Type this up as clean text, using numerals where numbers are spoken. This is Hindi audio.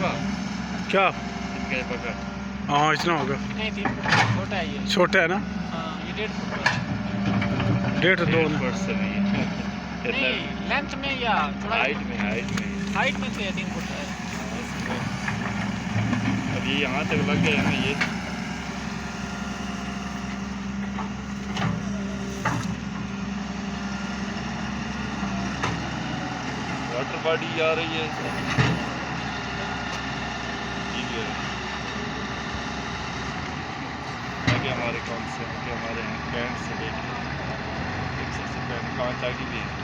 होगा क्या? इनका ये पकड़? हाँ इतना होगा। नहीं 3 फुट छोटा है ये। छोटा है ना? हाँ ये 1.5 फुट का है। 1.5 2 फुट से भी है। इतना नहीं लेंथ में या चौड़ाई हाइट में हाइट में से 3 फुट है। अब ये यहाँ तक लग गया है ना ये। वाटर बॉडी आ रही है ठीक है। आगे हमारे कौन से हमारे हैं पैंट से लेके कांच आगे भी है।